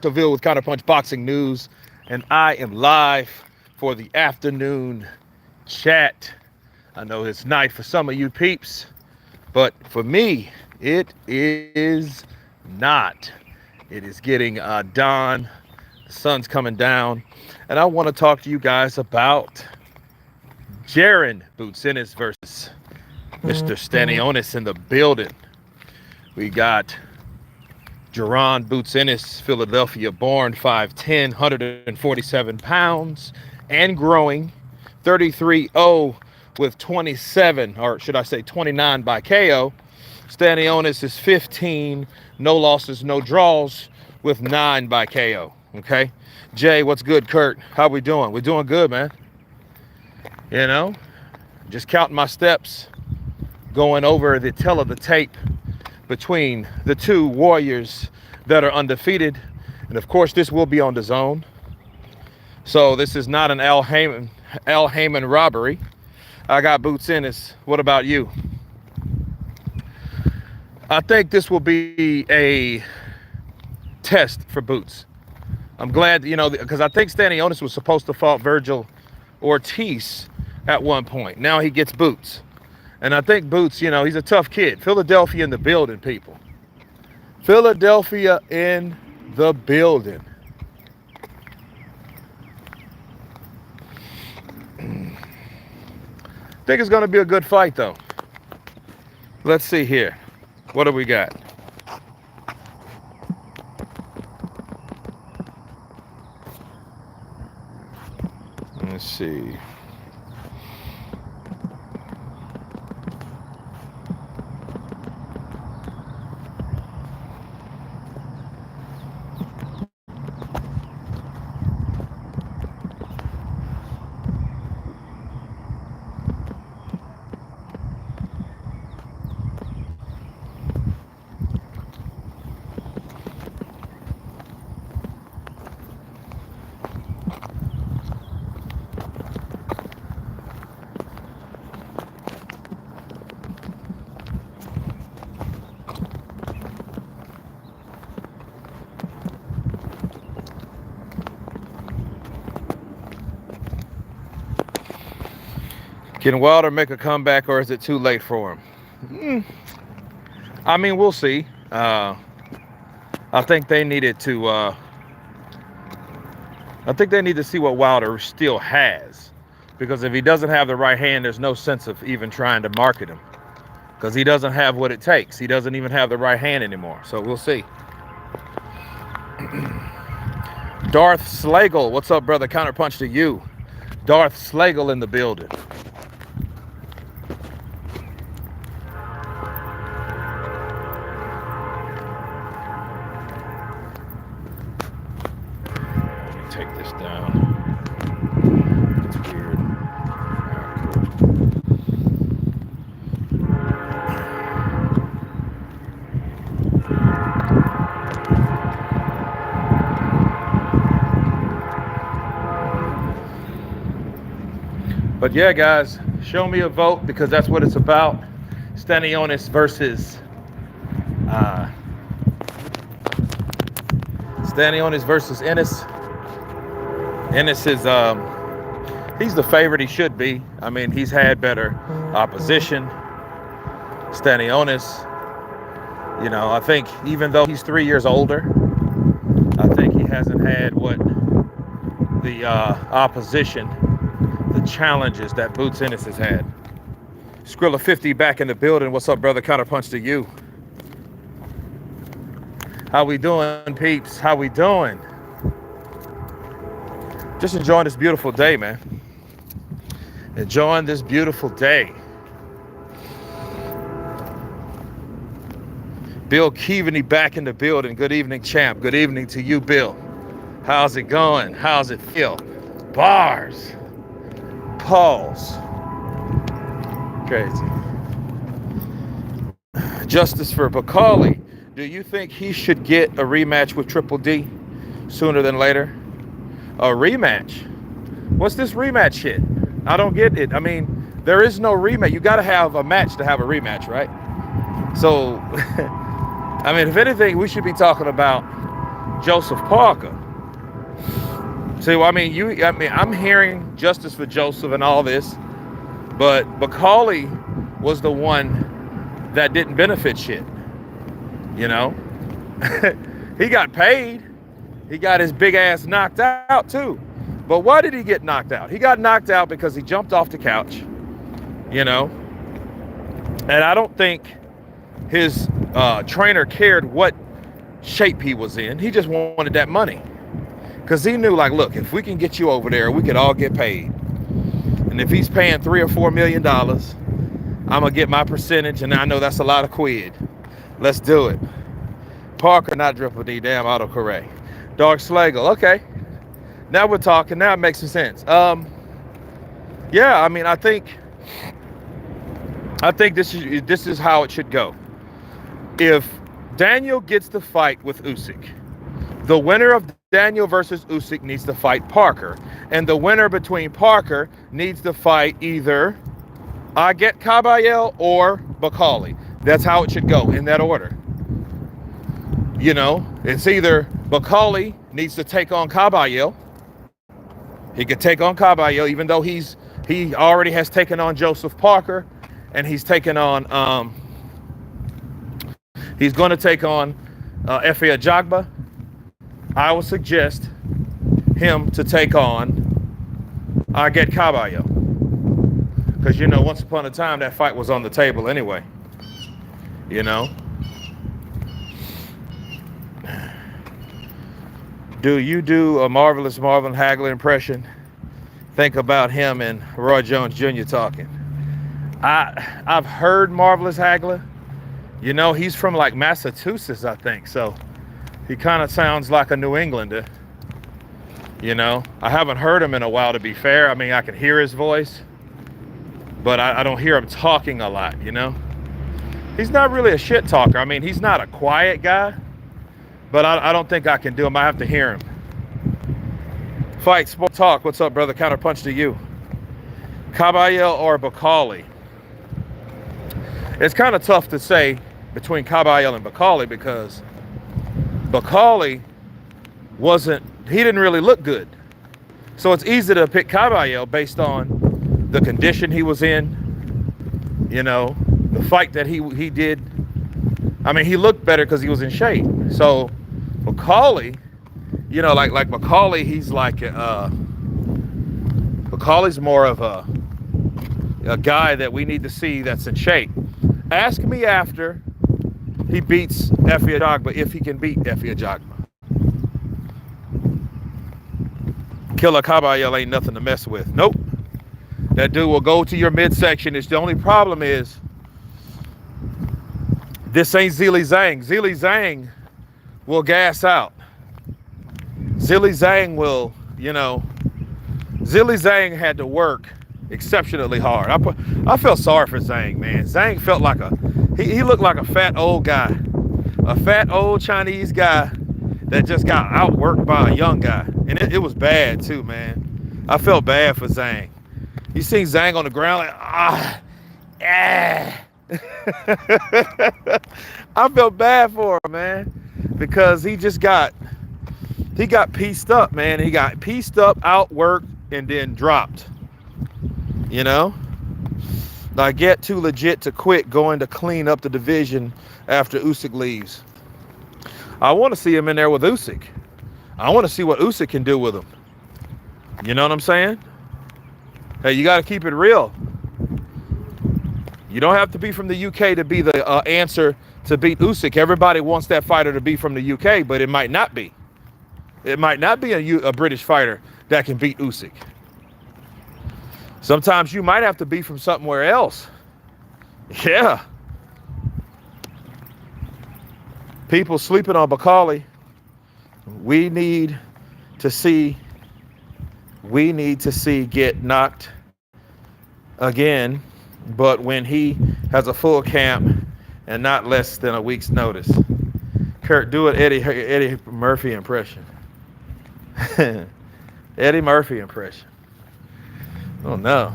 DeVille with Counterpunch Boxing News, and I am live for the afternoon chat. I know it's night for some of you peeps, but for me, it is not. It is getting dawn, the sun's coming down, and I want to talk to you guys about Jaron Boots Ennis versus Mr. Stanionis in the building. We got Jaron Boots Ennis, Philadelphia born, 5'10", 147 pounds, and growing, 33-0 with 27, or should I say 29 by KO. Stanionis is 15, no losses, no draws, with 9 by KO, okay? Jay, what's good, Kurt? How we doing? We're doing good, man. You know, just counting my steps, going over the tail of the tape between the two warriors that are undefeated. And of course, this will be on the zone. So this is not an Al Heyman robbery. I got Boots Ennis. What about you? I think this will be a test for Boots. I'm glad, you know, because I think Stanionis was supposed to fight Virgil Ortiz at one point. Now he gets Boots. And I think Boots, you know, he's a tough kid. Philadelphia in the building, people. Philadelphia in the building. I think it's going to be a good fight, though. Let's see here. What do we got? Let's see. Can Wilder make a comeback, or is it too late for him? I mean, we'll see. I think they needed to. I think they need to see what Wilder still has, because if he doesn't have the right hand, there's no sense of even trying to market him, because he doesn't have what it takes. He doesn't even have the right hand anymore. So we'll see. Darth Slagle, what's up, brother? Counterpunch to you. Darth Slagle in the building. Take this down. It's weird. But yeah, guys, show me a vote, because that's what it's about. Stanionis versus Ennis. Ennis is, he's the favorite. He should be. I mean, he's had better opposition. Stanionis, you know, I think even though he's 3 years older, I think he hasn't had what the opposition, the challenges that Boots Ennis has had. Skrilla 50 back in the building. What's up, brother? Counterpunch to you. How we doing, peeps? How we doing? Just enjoying this beautiful day, man. Enjoying this beautiful day. Bill Keaveney back in the building. Good evening, champ. Good evening to you, Bill. How's it going? How's it feel? Bars. Pause. Crazy. Justice for Bacali. Do you think he should get a rematch with Triple D sooner than later? A rematch? What's this rematch shit? I don't get it. I mean, there is no rematch. You got to have a match to have a rematch, right? So, I mean, if anything, we should be talking about Joseph Parker. See, well, I mean, I'm hearing justice for Joseph and all this, but Macaulay was the one that didn't benefit shit. You know, he got paid. He got his big ass knocked out too. But why did he get knocked out? He got knocked out because he jumped off the couch. You know, and I don't think his trainer cared what shape he was in. He just wanted that money. Because he knew, like, look, if we can get you over there, we could all get paid. And if he's paying $3 or $4 million, I'm going to get my percentage, and I know that's a lot of quid. Let's do it. Parker, not Triple D, damn autocorrect. Dark Slagle, okay. Now we're talking. Now it makes some sense. Yeah, I mean, I think this is how it should go. If Daniel gets the fight with Usyk, the winner of Daniel versus Usyk needs to fight Parker. And the winner between Parker needs to fight either Aget Kabayel or Macaulay. That's how it should go, in that order. You know, it's either Macaulay needs to take on Kabayel. He could take on Kabayel, even though he already has taken on Joseph Parker, and he's taken on he's going to take on Efe Ajagba. I would suggest him to take on Aget Kabayel. Because, you know, once upon a time, that fight was on the table anyway. You know? Do you do a marvelous Marvin Hagler impression? Think about him and Roy Jones Jr. talking. I've heard Marvelous Hagler. You know, he's from like Massachusetts, I think. So he kind of sounds like a New Englander. You know, I haven't heard him in a while, to be fair. I mean, I can hear his voice, but I don't hear him talking a lot, you know? He's not really a shit talker. I mean, he's not a quiet guy, but I don't think I can do him. I have to hear him. Fight, Sport Talk. What's up, brother? Counterpunch to you. Kabayel or Macaulay? It's kind of tough to say between Kabayel and Macaulay because Macaulay he didn't really look good. So it's easy to pick Kabayel based on the condition he was in, you know, the fight that he did. I mean, he looked better because he was in shape. So Macaulay, you know, like Macaulay, he's like Macaulay's more of a guy that we need to see that's in shape. Ask me after he beats Efe Ajagba if he can beat Efe Ajagba. Killer Kabayel ain't nothing to mess with. Nope. That dude will go to your midsection. The only problem is this ain't Zhilei Zhang. Zhilei Zhang will gas out. Zhilei Zhang will, you know, Zhilei Zhang had to work exceptionally hard. I felt sorry for Zhang, man. Zhang felt like he looked like a fat old guy. A fat old Chinese guy that just got outworked by a young guy. And it was bad too, man. I felt bad for Zhang. You seen Zhang on the ground like, I felt bad for him, man. Because he got pieced up, man. He got pieced up, outworked, and then dropped. You know? I get too legit to quit going to clean up the division after Usyk leaves. I want to see him in there with Usyk. I want to see what Usyk can do with him. You know what I'm saying? Hey, you got to keep it real. You don't have to be from the UK to be the answer to beat Usyk. Everybody wants that fighter to be from the UK, but it might not be. It might not be a British fighter that can beat Usyk. Sometimes you might have to be from somewhere else. Yeah. People sleeping on Macaulay. We need to see get knocked again, but when he has a full camp and not less than a week's notice. Kurt, do an Eddie Murphy impression. Eddie Murphy impression. Oh no.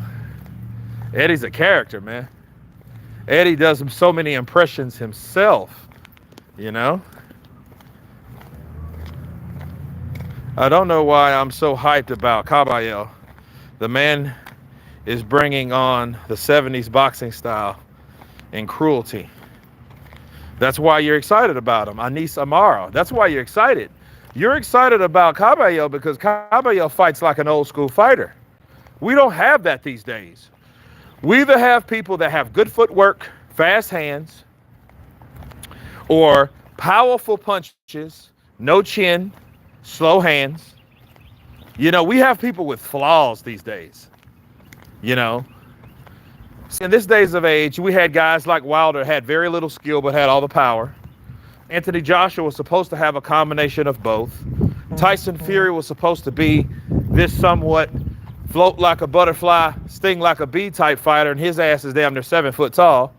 Eddie's a character, man. Eddie does so many impressions himself, you know? I don't know why I'm so hyped about Caballero. The man is bringing on the 70s boxing style and cruelty. That's why you're excited about him. Anis Amara. That's why you're excited. You're excited about Caballero because Caballero fights like an old school fighter. We don't have that these days. We either have people that have good footwork, fast hands, or powerful punches, no chin, slow hands. You know, we have people with flaws these days. You know, in this days of age, we had guys like Wilder had very little skill but had all the power. Anthony Joshua was supposed to have a combination of both. Tyson Fury was supposed to be this somewhat float like a butterfly, sting like a bee type fighter, and his ass is damn near 7 foot tall.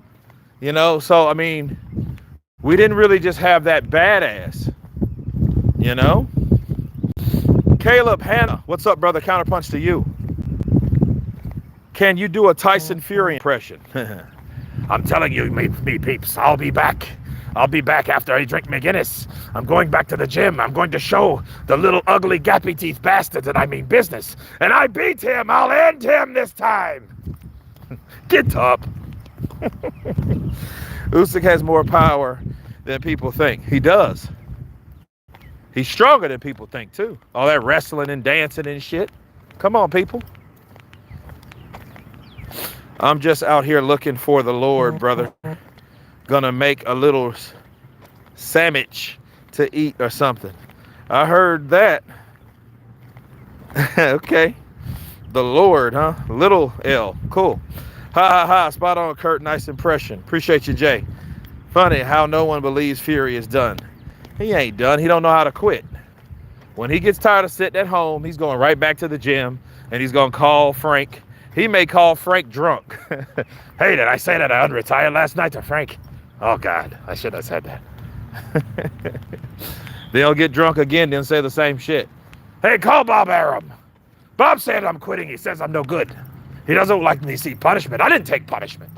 You know, so I mean, we didn't really just have that badass. You know? Caleb Hanna, what's up, brother? Counterpunch to you. Can you do a Tyson Fury impression? I'm telling you, me peeps, I'll be back. I'll be back after I drink McGinnis. I'm going back to the gym. I'm going to show the little ugly gappy teeth bastard that I mean business. And I beat him. I'll end him this time. Get up. Usyk has more power than people think. He does. He's stronger than people think, too. All that wrestling and dancing and shit. Come on, people. I'm just out here looking for the Lord, brother. Gonna make a little sandwich to eat or something. I heard that. Okay. The Lord, huh? Little L. Cool. Ha ha ha. Spot on, Kurt. Nice impression. Appreciate you, Jay. Funny how no one believes Fury is done. He ain't done. He don't know how to quit. When he gets tired of sitting at home, he's going right back to the gym and he's gonna call Frank. He may call Frank drunk. Hey, did I say that I unretired last night to Frank? Oh, God, I should have said that. They'll get drunk again, then say the same shit. Hey, call Bob Arum. Bob said I'm quitting. He says I'm no good. He doesn't like me to see punishment. I didn't take punishment.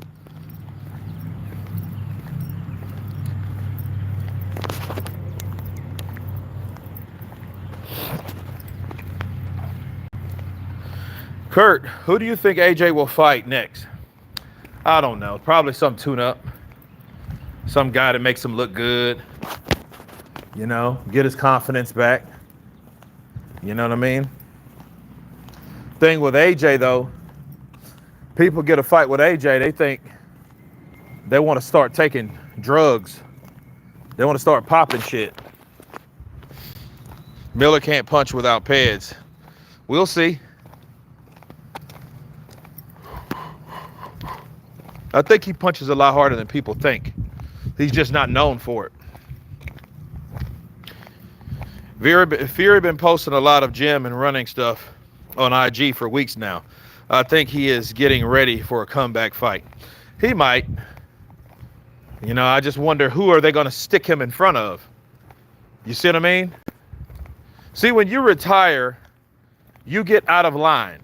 Kurt, who do you think AJ will fight next? I don't know. Probably some tune-up. Some guy that makes him look good. You know, get his confidence back. You know what I mean? Thing with AJ, though, people get a fight with AJ, they think they want to start taking drugs. They want to start popping shit. Miller can't punch without pads. We'll see. I think he punches a lot harder than people think. He's just not known for it. Fury been posting a lot of gym and running stuff on IG for weeks now. I think he is getting ready for a comeback fight. He might. You know, I just wonder who are they going to stick him in front of? You see what I mean? See, when you retire, you get out of line.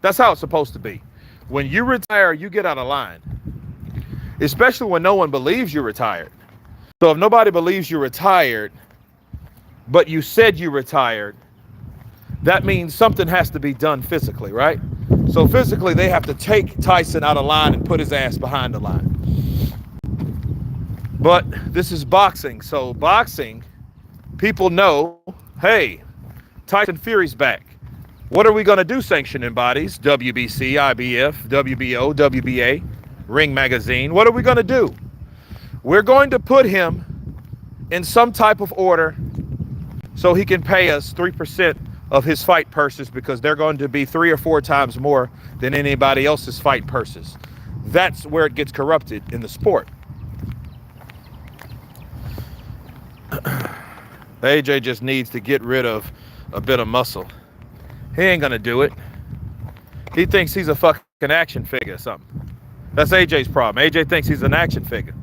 That's how it's supposed to be. When you retire, you get out of line. Especially when no one believes you're retired. So if nobody believes you're retired, but you said you retired, that means something has to be done physically, right? So physically, they have to take Tyson out of line and put his ass behind the line. But this is boxing. So boxing, people know, hey, Tyson Fury's back. What are we going to do, sanctioning bodies? WBC, IBF, WBO, WBA, Ring Magazine. What are we going to do? We're going to put him in some type of order so he can pay us 3% of his fight purses, because they're going to be 3 or 4 times more than anybody else's fight purses. That's where it gets corrupted in the sport. AJ just needs to get rid of a bit of muscle. He ain't gonna do it. He thinks he's a fucking action figure or something. That's AJ's problem. AJ thinks he's an action figure.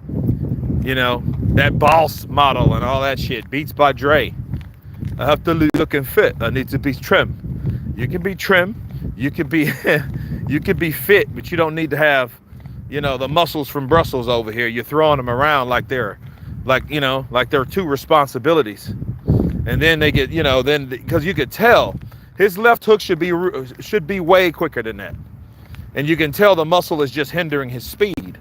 You know, that boss model and all that shit. Beats by Dre. I have to look fit. I need to be trim. You can be trim. You can be you can be fit, but you don't need to have, you know, the muscles from Brussels over here. You're throwing them around like they're 2 responsibilities. And then they get, then because you could tell his left hook should be way quicker than that. And you can tell the muscle is just hindering his speed.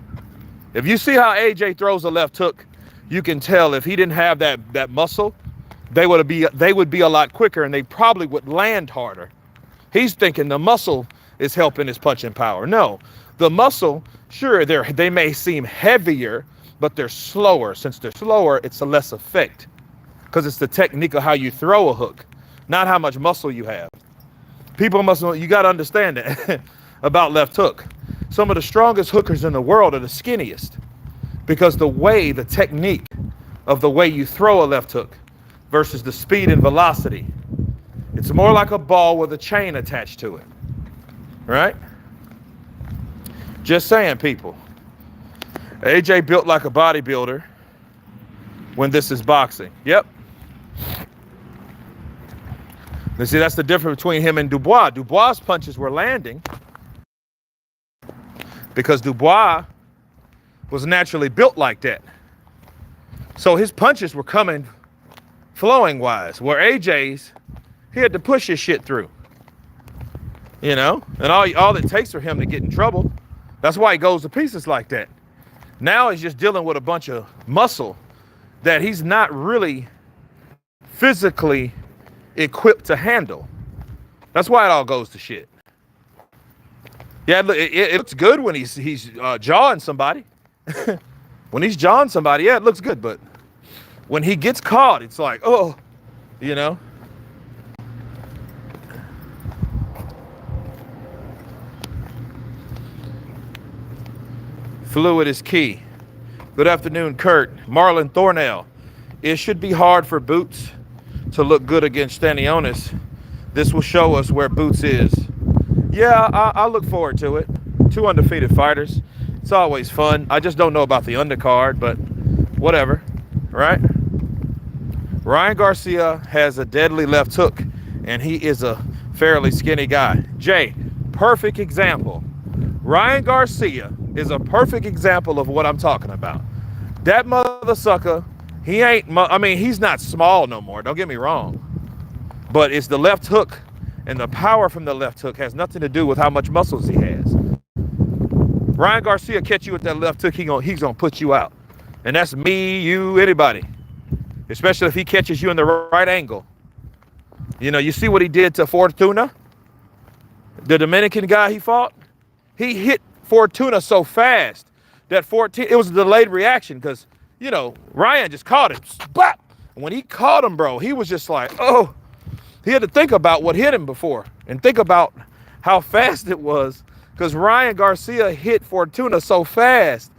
If you see how AJ throws a left hook, you can tell if he didn't have that muscle, they would be a lot quicker, and they probably would land harder. He's thinking the muscle is helping his punching power. No, the muscle, sure, they may seem heavier, but they're slower. Since they're slower, it's a less effect, because it's the technique of how you throw a hook, not how much muscle you have. People you got to understand that about left hook. Some of the strongest hookers in the world are the skinniest, because the technique of the way you throw a left hook versus the speed and velocity, it's more like a ball with a chain attached to it, right? Just saying, people. AJ built like a bodybuilder when this is boxing. Yep. You see, that's the difference between him and Dubois. Dubois' punches were landing because Dubois was naturally built like that. So his punches were coming flowing wise, where AJ's, he had to push his shit through. And all it takes for him to get in trouble. That's why he goes to pieces like that. Now he's just dealing with a bunch of muscle that he's not really physically equipped to handle. That's why it all goes to shit. Yeah, it looks good when he's jawing somebody. When he's jawing somebody, yeah, it looks good. But when he gets caught, it's like, oh, Fluid is key. Good afternoon, Kurt. Marlon Thornell. It should be hard for Boots to look good against Stanionis. This will show us where Boots is. Yeah, I look forward to it. 2 undefeated fighters. It's always fun. I just don't know about the undercard, but whatever, right? Ryan Garcia has a deadly left hook, and he is a fairly skinny guy. Jay, perfect example. Ryan Garcia is a perfect example of what I'm talking about. That mother sucker, he's not small no more, don't get me wrong. But it's the left hook, and the power from the left hook has nothing to do with how much muscles he has. Ryan Garcia catch you with that left hook, he's gonna put you out. And that's me, you, anybody. Especially if he catches you in the right angle. You see what he did to Fortuna? The Dominican guy he fought? He hit Fortuna so fast that it was a delayed reaction, because, Ryan just caught him. Bop! When he caught him, bro, he was just like, oh. He had to think about what hit him before and think about how fast it was, because Ryan Garcia hit Fortuna so fast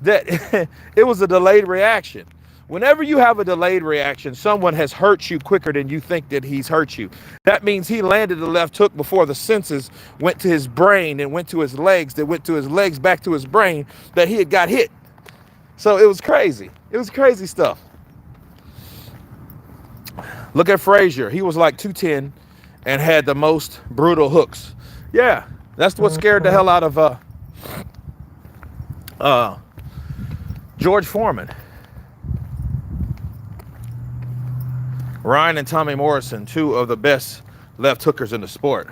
that it was a delayed reaction. Whenever you have a delayed reaction, someone has hurt you quicker than you think that he's hurt you. That means he landed the left hook before the senses went to his brain and went to his legs, that went to his legs back to his brain, that he had got hit. So it was crazy. It was crazy stuff. Look at Frazier. He was like 210 and had the most brutal hooks. Yeah, that's what scared the hell out of George Foreman. Ryan and Tommy Morrison, 2 of the best left hookers in the sport.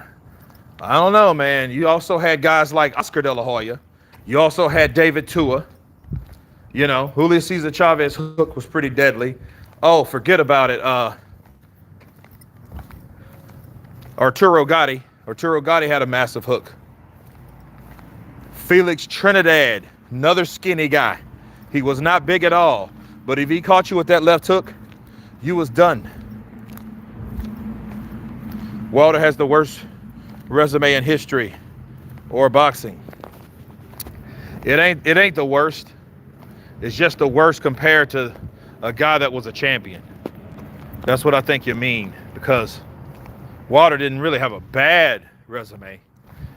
I don't know, man. You also had guys like Oscar De La Hoya. You also had David Tua. Julio Cesar Chavez's hook was pretty deadly. Oh, forget about it. Arturo Gotti. Arturo Gotti had a massive hook. Felix Trinidad, another skinny guy. He was not big at all, but if he caught you with that left hook, you was done. Wilder has the worst resume in history or boxing. It ain't the worst. It's just the worst compared to a guy that was a champion. That's what I think you mean, because Wilder didn't really have a bad resume.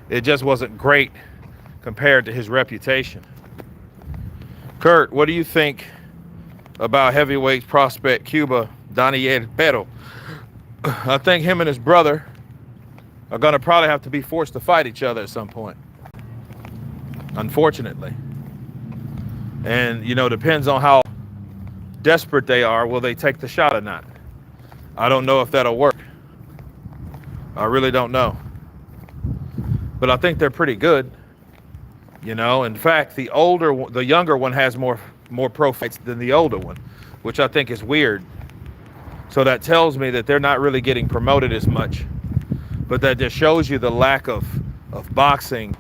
It just wasn't great compared to his reputation. Kurt, what do you think about heavyweight prospect Cuba, Daniel Pero? I think him and his brother are going to probably have to be forced to fight each other at some point, unfortunately. And, depends on how desperate they are, will they take the shot or not? I don't know if that'll work. I really don't know. But I think they're pretty good. You know, in fact, the younger one has more pro fights than the older one, which I think is weird. So that tells me that they're not really getting promoted as much. But that just shows you the lack of boxing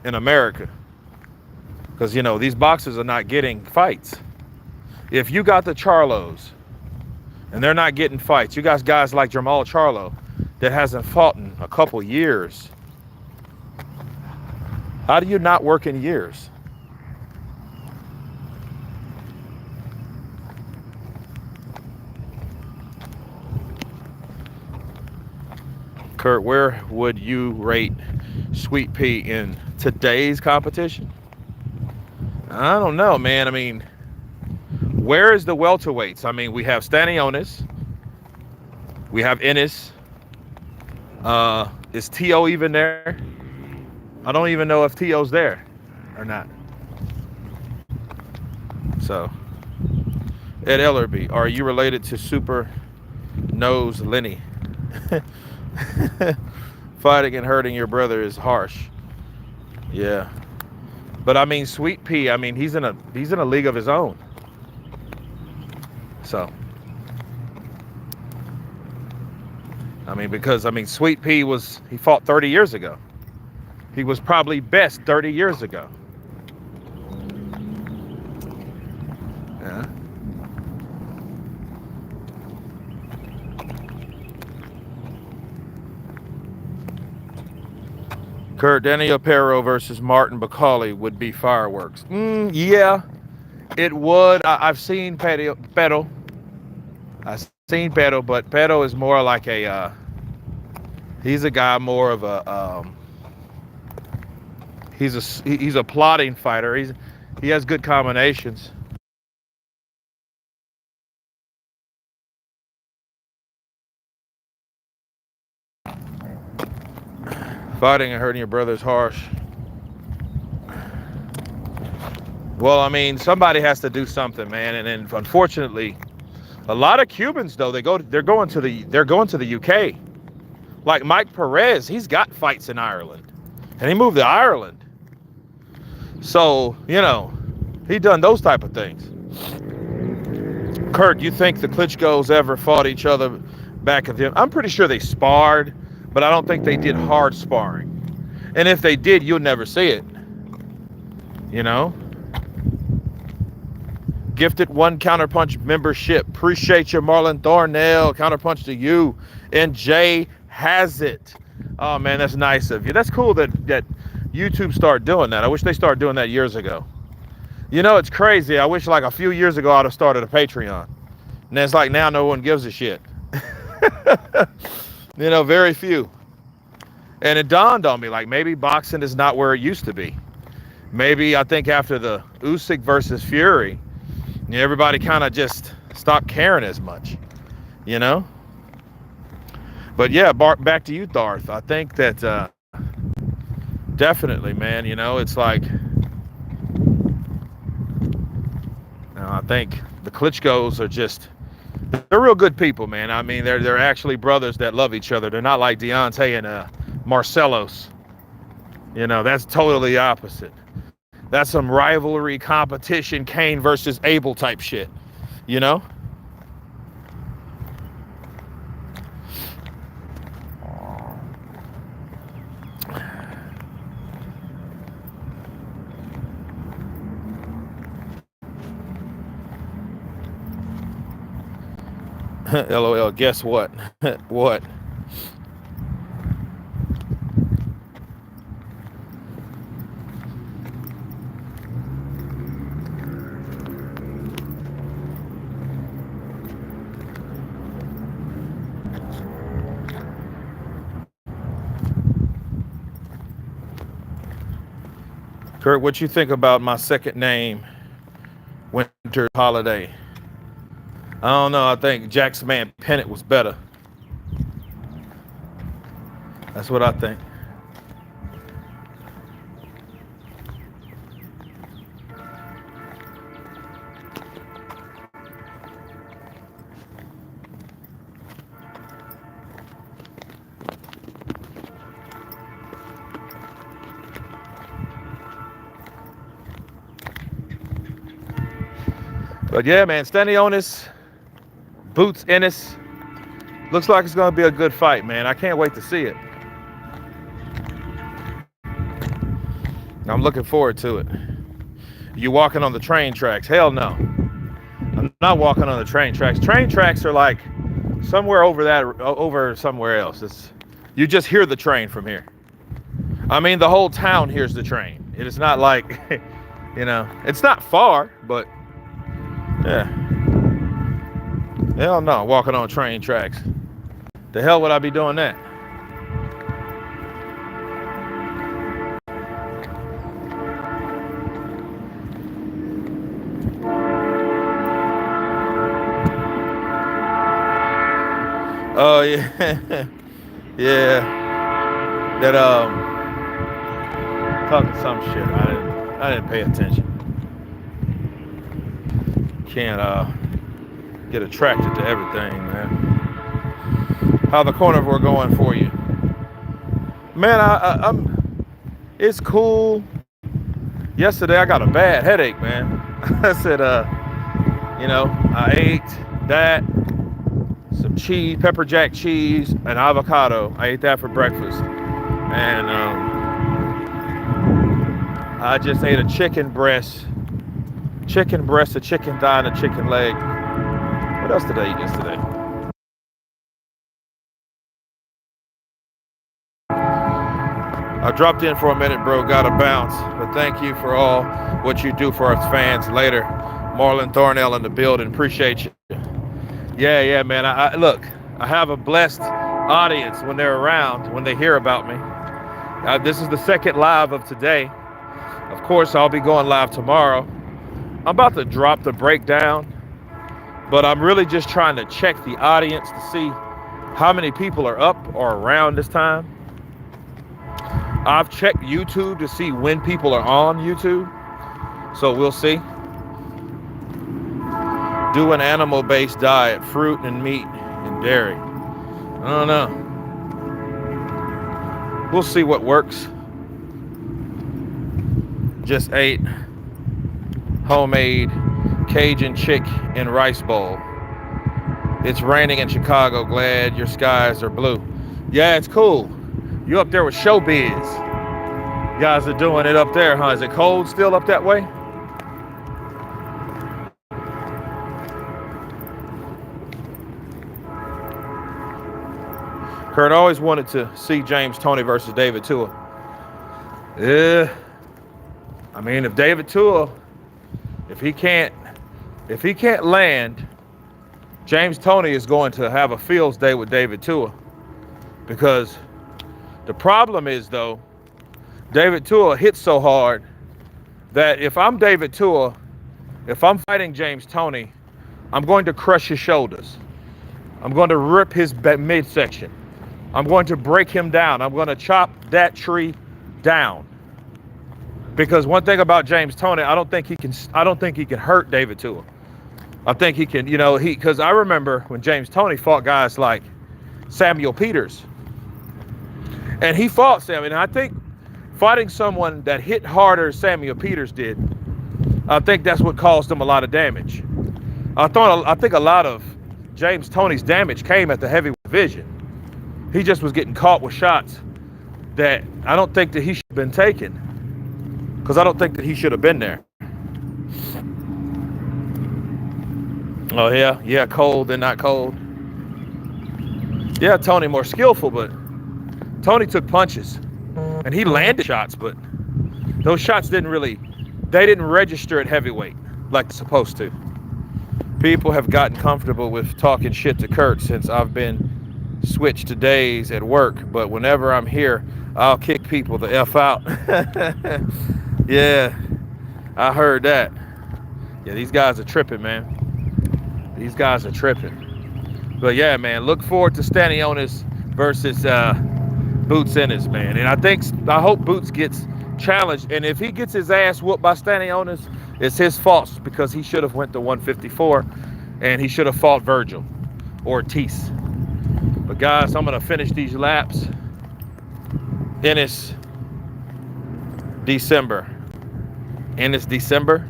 in America. Because, you know, these boxers are not getting fights. If you got the Charlos and they're not getting fights, you got guys like Jamal Charlo that hasn't fought in a couple years. How do you not work in years? Kurt, where would you rate Sweet Pea in today's competition? I don't know, man. I mean, where is the welterweights? I mean, we have Stanionis. We have ENNIS. Is T.O. even there? I don't even know if T.O.'s there or not. So, Ed Ellerby, are you related to Super Nose Lenny? Fighting and hurting your brother is harsh. Yeah. But I mean, Sweet Pea, I mean, he's in a league of his own. So, I mean, because Sweet Pea he fought 30 years ago. He was probably best 30 years ago. Yeah. Kurt, Daniel Perro versus Martin Bacali would be fireworks. Yeah, it would. I've seen Pero. I've seen Pero, but Pero is more like he's a guy more of a he's a plotting fighter. He has good combinations. Fighting and hurting your brother is harsh. Well, I mean, somebody has to do something, man. And then, unfortunately, a lot of Cubans though they're going to the UK. Like Mike Perez, he's got fights in Ireland, and he moved to Ireland. So you know, he done those type of things. Kurt, you think the Klitschko's ever fought each other back at them? I'm pretty sure they sparred, but I don't think they did hard sparring. And if they did, you'll never see it. You know? Gifted 1 Counterpunch membership. Appreciate you, Marlon Thornell. Counterpunch to you. And Jay has it. Oh, man, that's nice of you. That's cool that YouTube started doing that. I wish they started doing that years ago. You know, it's crazy. I wish like a few years ago I'd have started a Patreon. And it's like now no one gives a shit. You know, very few. And it dawned on me, like, maybe boxing is not where it used to be. Maybe, I think after the Usyk versus Fury, everybody kind of just stopped caring as much, you know? But yeah, back to you, Darth. I think that definitely, man, you know, it's like, I think the Klitschko's are they're real good people, man. I mean, they're actually brothers that love each other. They're not like Deontay and Marcelos. You know, that's totally opposite. That's some rivalry, competition, Cain versus Abel type shit, you know? LOL, guess what? What? Kurt, what you think about my second name, Winter Holiday? I don't know. I think Jack's man Pennant was better. That's what I think. But yeah, man, Stanionis, Boots ENNIS. Looks like it's going to be a good fight, man. I can't wait to see it. I'm looking forward to it. You walking on the train tracks? Hell no. I'm not walking on the train tracks. Train tracks are like somewhere over somewhere else. You just hear the train from here. I mean, the whole town hears the train. It is not like, it's not far, but yeah. Hell no, walking on train tracks. The hell would I be doing that? Oh yeah. Yeah. That talking some shit. I didn't pay attention. Can't get attracted to everything, man. How the carnivore going for you? Man, I'm it's cool. Yesterday I got a bad headache, man. I said I ate that, some cheese, pepper jack cheese, and avocado. I ate that for breakfast. And I just ate a chicken breast, a chicken thigh, and a chicken leg. What else did I eat yesterday? I dropped in for a minute, bro. Gotta bounce. But thank you for all what you do for us fans later. Marlon Thornell in the building. Appreciate you. Yeah, man. I look, I have a blessed audience when they're around, when they hear about me. This is the second live of today. Of course, I'll be going live tomorrow. I'm about to drop the breakdown, but I'm really just trying to check the audience to see how many people are up or around this time. I've checked YouTube to see when people are on YouTube, so we'll see. Do an animal-based diet, fruit and meat and dairy. I don't know. We'll see what works. Just ate homemade Cajun chick and rice bowl. It's raining in Chicago. Glad your skies are blue. Yeah, it's cool. You up there with showbiz. You guys are doing it up there, huh? Is it cold still up that way? Kurt always wanted to see James Toney versus David Tua. Yeah. I mean, if David Tua, if he can't land, James Toney is going to have a fields day with David Tua. Because the problem is, though, David Tua hits so hard that if I'm David Tua, if I'm fighting James Toney, I'm going to crush his shoulders. I'm going to rip his midsection. I'm going to break him down. I'm going to chop that tree down. Because one thing about James Toney, I don't think he can hurt David Tua. I think he can, because I remember when James Toney fought guys like Samuel Peters. And he fought Samuel. And I think fighting someone that hit harder as Samuel Peters did, I think that's what caused him a lot of damage. I think a lot of James Toney's damage came at the heavyweight division. He just was getting caught with shots that I don't think that he should have been taking. Because I don't think that he should have been there. Oh, yeah, cold and not cold. Yeah, Toney more skillful, but Toney took punches. And he landed shots, but those shots didn't register at heavyweight like they're supposed to. People have gotten comfortable with talking shit to Kurt since I've been switched to days at work, but whenever I'm here, I'll kick people the F out. Yeah, I heard that. Yeah, these guys are tripping, man. These guys are tripping. But yeah, man, look forward to Stanionis versus Boots ENNIS, man. And I hope Boots gets challenged. And if he gets his ass whooped by Stanionis, it's his fault because he should have went to 154 and he should have fought Virgil or Ortiz. But guys, I'm gonna finish these laps. ENNIS December. ENNIS December?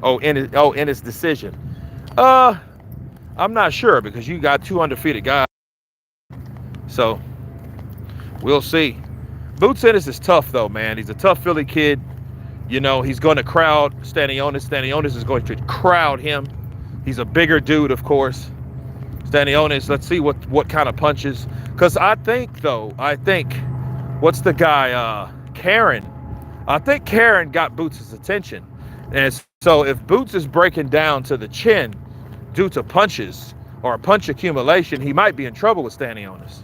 ENNIS decision. Uh, I'm not sure because you got two undefeated guys. So we'll see. Boots Ennis is tough though, man. He's a tough Philly kid. You know, he's going to crowd Stanionis. Stanionis is going to crowd him. He's a bigger dude, of course. Stanionis, let's see what kind of punches. Because I think, what's the guy, Karen? I think Karen got Boots' attention. And so if Boots is breaking down to the chin due to punches or punch accumulation, he might be in trouble with Stanionis.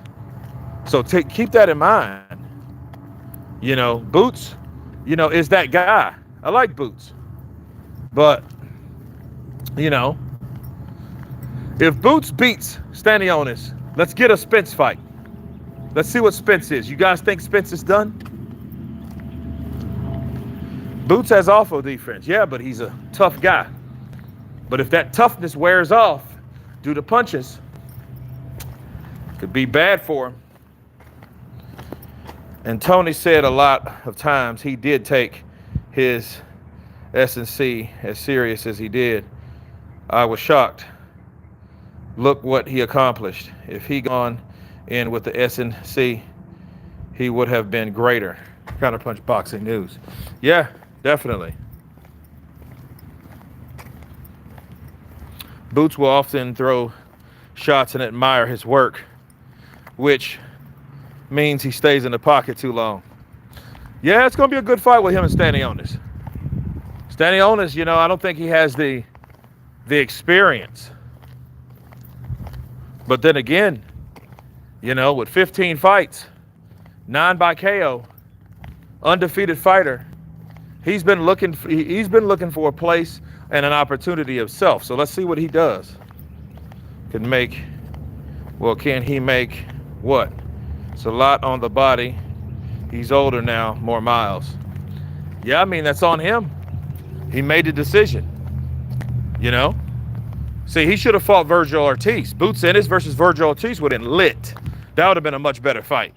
So keep that in mind. You know, Boots, you know, is that guy. I like Boots. But, you know, if Boots beats Stanionis, let's get a Spence fight. Let's see what Spence is. You guys think Spence is done? Boots has awful defense. Yeah, but he's a tough guy. But if that toughness wears off due to punches, it could be bad for him. And Toney said a lot of times he did take his S&C as serious as he did. I was shocked. Look what he accomplished. If he gone in with the S&C, he would have been greater. Counterpunch Boxing News. Yeah, definitely. Boots will often throw shots and admire his work, which means he stays in the pocket too long. Yeah, it's going to be a good fight with him and Stanionis. Stanionis, you know, I don't think he has the experience. But then again, you know, with 15 fights, 9 by KO, undefeated fighter, he's been looking for a place and an opportunity himself. So let's see what he does. Can he make what? It's a lot on the body. He's older now, more miles. Yeah, I mean, that's on him. He made the decision, you know? See, he should have fought Virgil Ortiz. Boots Ennis versus Virgil Ortiz would have been lit. That would have been a much better fight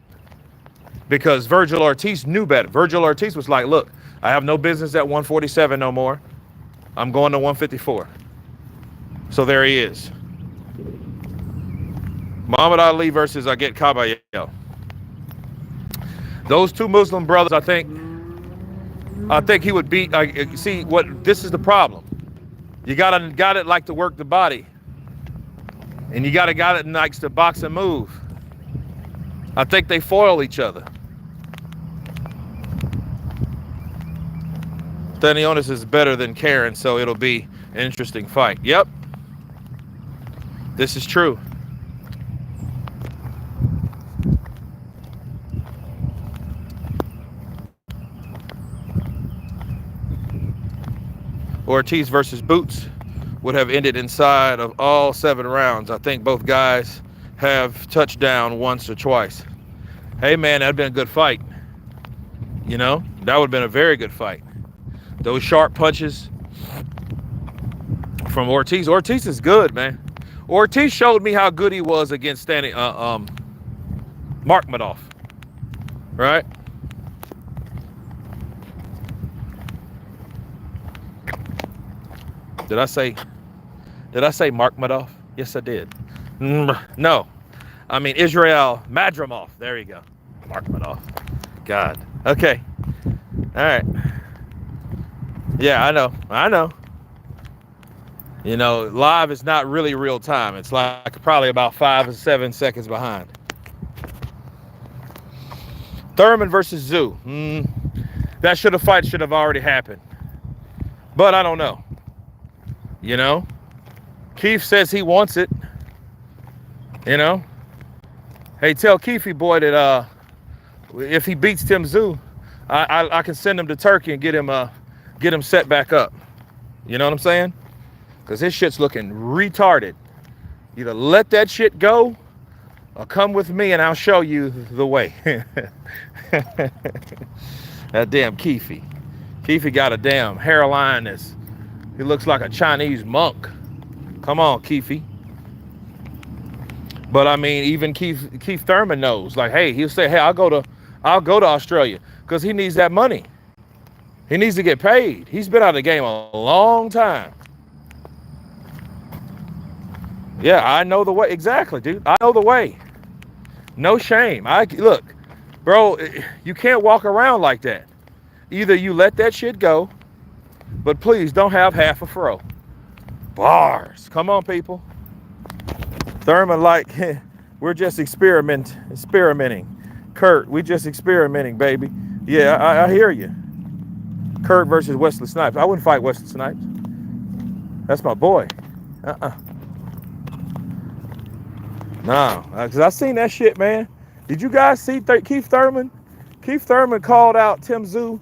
because Virgil Ortiz knew better. Virgil Ortiz was like, look, I have no business at 147 no more. I'm going to 154. So there he is. Muhammad Ali versus Aget Kabayel. Those two Muslim brothers, I think he would beat. See, this is the problem. You got it like to work the body, and you got it likes to box and move. I think they foil each other. Stanionis is better than Karen, so it'll be an interesting fight. Yep, this is true. Ortiz versus Boots would have ended inside of all 7 rounds. I think both guys have touched down once or twice. Hey, man, that'd been a good fight. You know, that would have been a very good fight. Those sharp punches from Ortiz. Ortiz is good, man. Ortiz showed me how good he was against Mark Madoff, right? Did I say Mark Madoff? Yes, I did. No, I mean Israel Madrimov. There you go. Mark Madoff. God. Okay. All right. Yeah, I know. You know, live is not really real time. It's like probably about 5 or 7 seconds behind. Thurman versus Zoo. That fight should have already happened. But I don't know. You know, Keith says he wants it. You know, hey, tell Keefy boy that if he beats Tim Zoo, I can send him to Turkey and get him set back up. You know what I'm saying? Because his shit's looking retarded. Either let that shit go or come with me and I'll show you the way. That damn Keefy. Keefy got a damn hairline he looks like a Chinese monk. Come on, Keefy. But I mean, even Keith Thurman knows. Like, hey, he'll say, hey, I'll go to Australia because he needs that money. He needs to get paid. He's been out of the game a long time. Yeah, I know the way. Exactly, dude. I know the way. No shame. Look, bro, you can't walk around like that. Either you let that shit go, but please don't have half a fro. Bars. Come on, people. Thurman, like, we're just experimenting. Kurt, we just experimenting, baby. Yeah, I hear you. Kurt versus Wesley Snipes. I wouldn't fight Wesley Snipes. That's my boy. No, because I seen that shit, man. Did you guys see Keith Thurman? Keith Thurman called out Tim Zoo,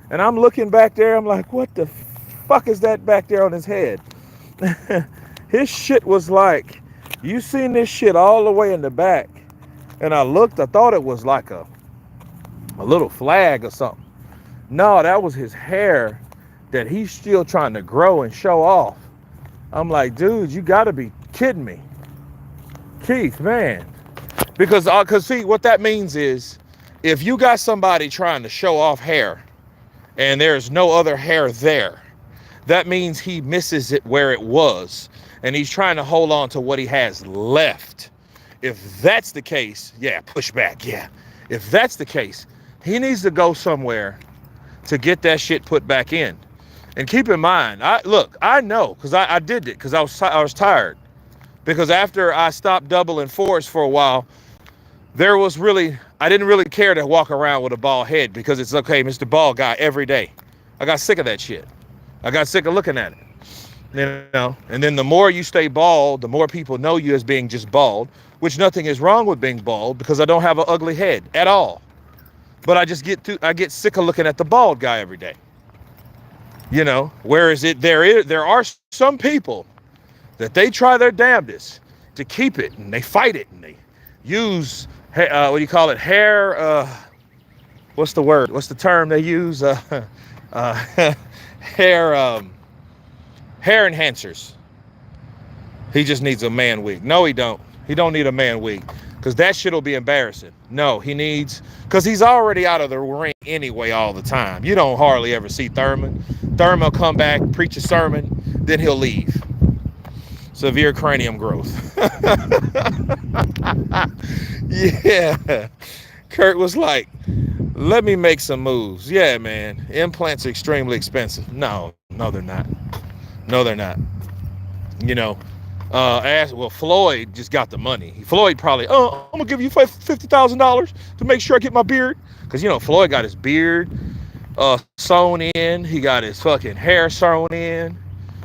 and I'm looking back there. I'm like, what the fuck is that back there on his head? His shit was like, you seen this shit all the way in the back. And I looked, I thought it was like a little flag or something. No, that was his hair that he's still trying to grow and show off. I'm like, dude, you gotta be kidding me. Keith, man. Because see, what that means is, if you got somebody trying to show off hair and there's no other hair there, that means he misses it where it was. And he's trying to hold on to what he has left. If that's the case, yeah, push back, yeah. If that's the case, he needs to go somewhere to get that shit put back in. And keep in mind, I know, because I did it, because I was tired. Because after I stopped doubling fours for a while, I didn't really care to walk around with a bald head, because it's okay, Mr. Bald Guy, every day. I got sick of that shit. I got sick of looking at it. You know, and then the more you stay bald, the more people know you as being just bald, which nothing is wrong with being bald, because I don't have an ugly head at all. But I get sick of looking at the bald guy every day. You know, whereas there are some people that they try their damnedest to keep it, and they fight it, and they use what do you call it? Hair. What's the word? What's the term they use? Hair. Hair enhancers. He just needs a man wig. No, he don't. He don't need a man wig, because that shit will be embarrassing. No, he needs, because he's already out of the ring anyway all the time. You don't hardly ever see Thurman. Thurman will come back, preach a sermon, then he'll leave. Severe cranium growth. Yeah. Kurt was like, let me make some moves. Yeah, man. Implants are extremely expensive. No, they're not. No, they're not. You know, Floyd just got the money. Floyd probably, I'm gonna give you $50,000 to make sure I get my beard, because you know Floyd got his beard sewn in. He got his fucking hair sewn in.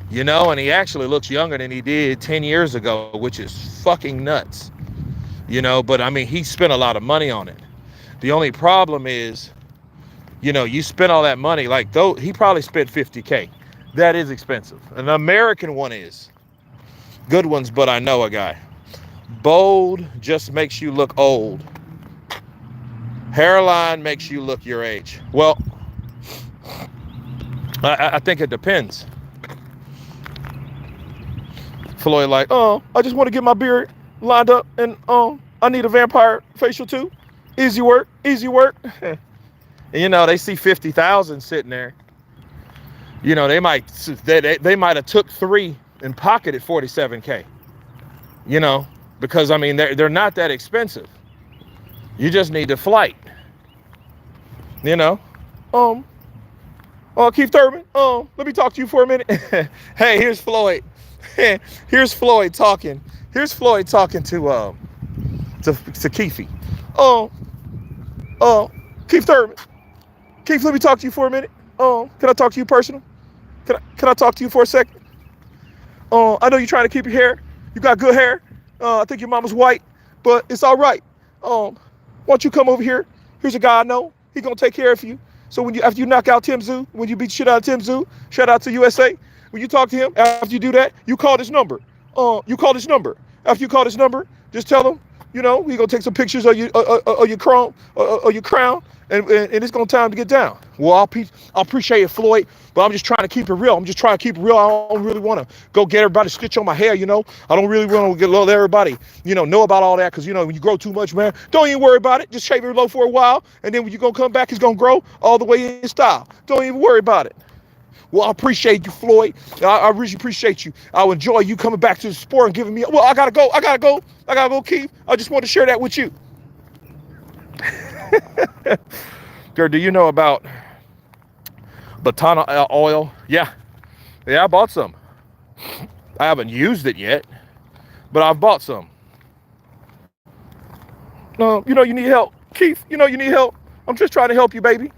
You know, and he actually looks younger than he did 10 years ago, which is fucking nuts. You know, but I mean, he spent a lot of money on it. The only problem is, you know, you spend all that money, like, though he probably spent $50K. That is expensive. An American one is. Good ones, but I know a guy. Bold just makes you look old. Hairline makes you look your age. Well, I think it depends. Floyd like, I just want to get my beard lined up, and I need a vampire facial too. Easy work, easy work. And you know, they see 50,000 sitting there. You know, they might have took 3 and pocketed 47K. You know, because I mean they're not that expensive. You just need the flight. You know, Keith Thurman, let me talk to you for a minute. Hey, here's Floyd. Here's Floyd talking. Here's Floyd talking to Keithy. Keith Thurman. Keith, let me talk to you for a minute. Can I talk to you personal? Can I talk to you for a second? I know you're trying to keep your hair. You got good hair. I think your mama's white, but it's all right. Why don't you come over here? Here's a guy I know. He gonna take care of you. So after you knock out Tim Zoo, when you beat shit out of Tim Zoo, shout out to USA. When you talk to him, after you do that, you call this number. You call this number. After you call this number, just tell him, you know, we gonna take some pictures of your crown, and it's gonna time to get down. Well, I'll appreciate it, Floyd, but I'm just trying to keep it real. I don't really want to go get everybody to stitch on my hair, you know. I don't really want to let everybody, you know about all that, because, you know, when you grow too much, man, don't even worry about it. Just shave it low for a while, and then when you gonna come back, it's gonna grow all the way in style. Don't even worry about it. Well, I appreciate you, Floyd. I really appreciate you. I'll enjoy you coming back to the sport and giving me, well, I gotta go, Keith. I just want to share that with you. Girl, do you know about Batana oil? Yeah, I bought some. I haven't used it yet, but I've bought some. No, you know you need help, Keith. You know you need help. I'm just trying to help you, baby.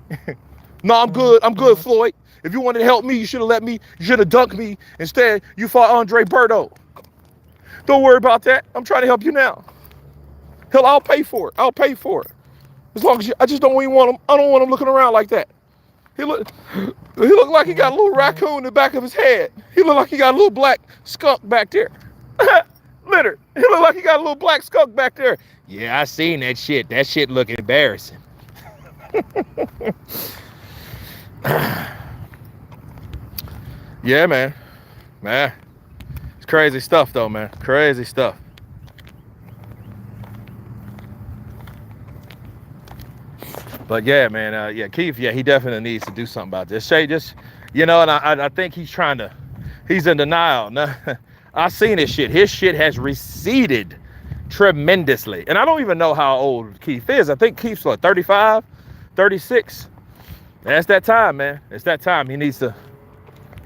No, I'm good, Floyd. If you wanted to help me, you should have dunked me. Instead, you fought Andre Berto. Don't worry about that. I'm trying to help you now. Hell, I'll pay for it. As long as I just don't even want him. I don't want him looking around like that. He looked like he got a little raccoon in the back of his head. He looked like he got a little black skunk back there. Litter. He looked like he got a little black skunk back there. Yeah, I seen that shit. That shit look embarrassing. Yeah, man. It's crazy stuff though, man. Crazy stuff. But yeah, man, yeah, Keith, yeah, he definitely needs to do something about this. Shay, just, you know, and I think he's in denial. Now, I've seen his shit. His shit has receded tremendously. And I don't even know how old Keith is. I think Keith's what, 35, 36. That's that time, man. It's that time. He needs to,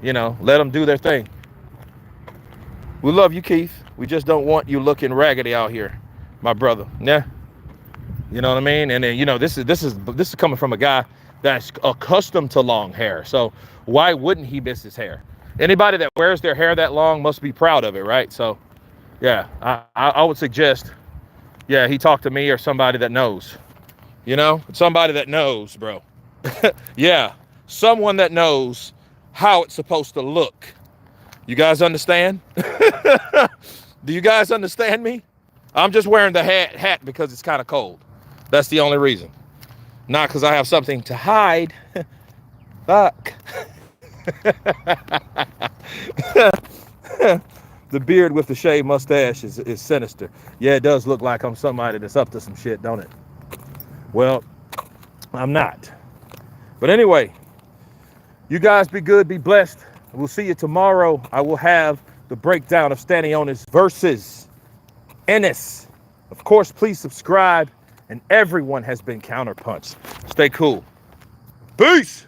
you know, let them do their thing. We love you, Keith. We just don't want you looking raggedy out here, my brother. Yeah. You know what I mean? And then, you know, this is coming from a guy that's accustomed to long hair. So why wouldn't he miss his hair? Anybody that wears their hair that long must be proud of it, right? So yeah, I would suggest, yeah, he talked to me or somebody that knows, you know, somebody that knows, bro. Yeah, someone that knows how it's supposed to look. You guys understand? Do you guys understand me? I'm just wearing the hat because it's kind of cold. That's the only reason. Not because I have something to hide. Fuck. The beard with the shaved mustache is sinister. Yeah, it does look like I'm somebody that's up to some shit, don't it? Well, I'm not. But anyway, you guys be good, be blessed. We'll see you tomorrow. I will have the breakdown of Stanionis versus ENNIS. Of course, please subscribe. And everyone has been counterpunched. Stay cool. Peace.